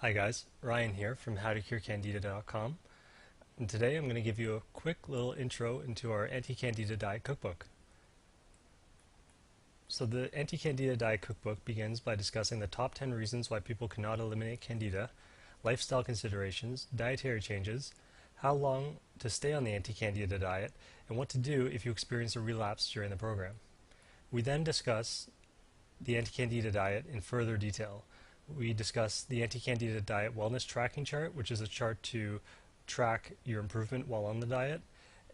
Hi guys, Ryan here from howtocurecandida.com, and today I'm going to give you a quick little intro into our Anti-Candida Diet Cookbook. So the Anti-Candida Diet Cookbook begins by discussing the top 10 reasons why people cannot eliminate Candida, lifestyle considerations, dietary changes, how long to stay on the Anti-Candida diet, and what to do if you experience a relapse during the program. We then discuss the Anti-Candida diet in further detail. We discuss the Anti-Candida Diet Wellness Tracking Chart, which is a chart to track your improvement while on the diet.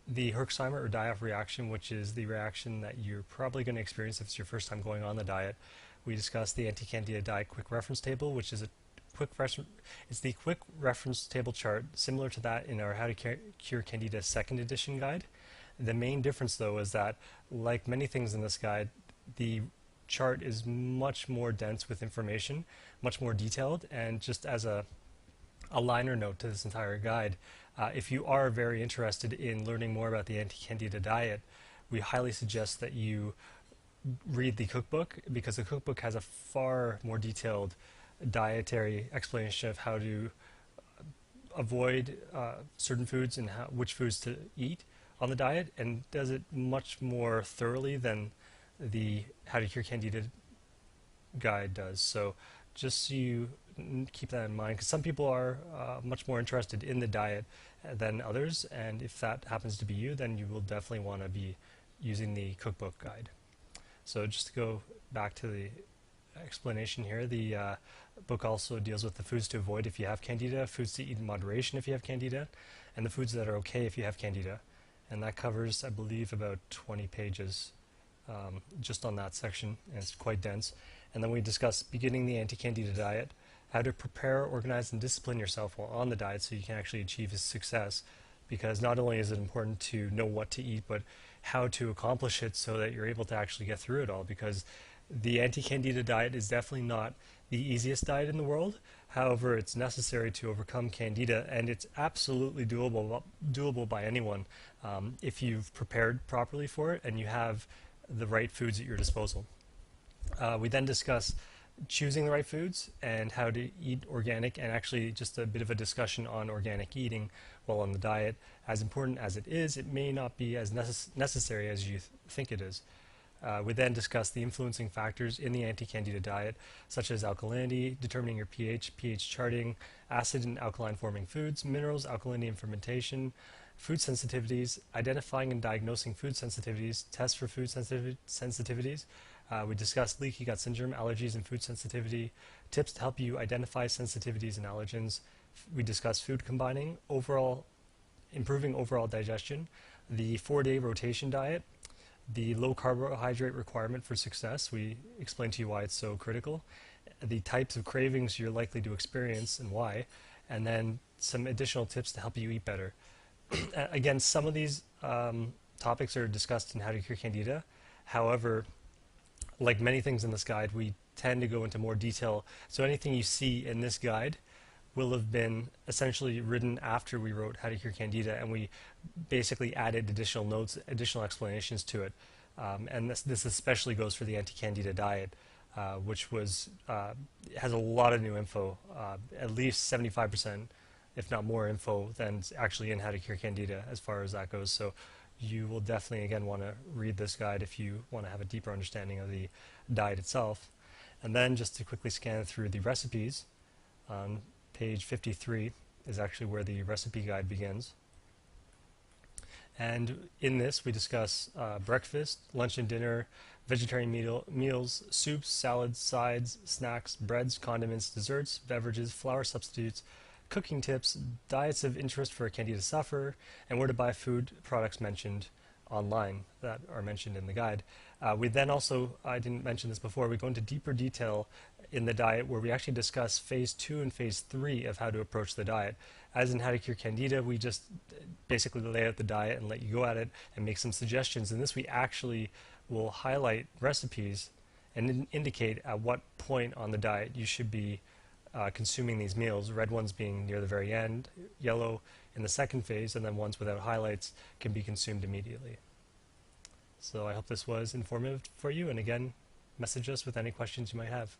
The Herxheimer or die-off reaction, which is the reaction that you're probably going to experience if it's your first time going on the diet. We discuss the Anti-Candida Diet Quick Reference Table, which is the quick reference table chart similar to that in our How to Cure Candida second edition guide. The main difference though is that, like many things in this guide, the chart is much more dense with information, much more detailed, and just as a liner note to this entire guide, if you are very interested in learning more about the Anti-Candida diet, we highly suggest that you read the cookbook, because the cookbook has a far more detailed dietary explanation of how to avoid certain foods and which foods to eat on the diet, and does it much more thoroughly than the How to Cure Candida guide does. So just so you keep that in mind, because some people are much more interested in the diet than others, and if that happens to be you, then you will definitely want to be using the cookbook guide. So just to go back to the explanation here, the book also deals with the foods to avoid if you have Candida, foods to eat in moderation if you have Candida, and the foods that are okay if you have Candida. And that covers, I believe, about 20 pages just on that section, and it's quite dense. And then we discuss beginning the Anti-Candida diet, how to prepare, organize, and discipline yourself while on the diet so you can actually achieve success, because not only is it important to know what to eat, but how to accomplish it so that you're able to actually get through it all, because the Anti-Candida diet is definitely not the easiest diet in the world. However, it's necessary to overcome Candida, and it's absolutely doable by anyone if you've prepared properly for it and you have the right foods at your disposal. We then discuss choosing the right foods and how to eat organic, and actually just a bit of a discussion on organic eating while on the diet. As important as it is, it may not be as necessary as you think it is. We then discuss the influencing factors in the Anti-Candida diet, such as alkalinity, determining your pH, pH charting, acid and alkaline forming foods, minerals, alkalinity and fermentation, food sensitivities, identifying and diagnosing food sensitivities, tests for food sensitivities. We discussed leaky gut syndrome, allergies and food sensitivity, tips to help you identify sensitivities and allergens. We discussed food combining, improving overall digestion, the 4-day rotation diet, the low carbohydrate requirement for success. We explained to you why it's so critical, the types of cravings you're likely to experience and why, and then some additional tips to help you eat better. Again, some of these topics are discussed in How to Cure Candida. However, like many things in this guide, we tend to go into more detail. So anything you see in this guide will have been essentially written after we wrote How to Cure Candida, and we basically added additional notes, additional explanations to it. And this especially goes for the Anti-Candida diet, which has a lot of new info, at least 75%, if not more info than actually in How to Cure Candida as far as that goes. So you will definitely, again, want to read this guide if you want to have a deeper understanding of the diet itself. And then just to quickly scan through the recipes, on page 53 is actually where the recipe guide begins. And in this we discuss breakfast, lunch and dinner, vegetarian meals, soups, salads, sides, snacks, breads, condiments, desserts, beverages, flour substitutes, cooking tips, diets of interest for a Candida sufferer, and where to buy food products mentioned online that are mentioned in the guide. We then also, I didn't mention this before, we go into deeper detail in the diet where we actually discuss phase 2 and phase 3 of how to approach the diet. As in How to Cure Candida, we just basically lay out the diet and let you go at it and make some suggestions. In this, we actually will highlight recipes and indicate at what point on the diet you should be consuming these meals, red ones being near the very end, yellow in the second phase, and then ones without highlights can be consumed immediately. So I hope this was informative for you, and again, message us with any questions you might have.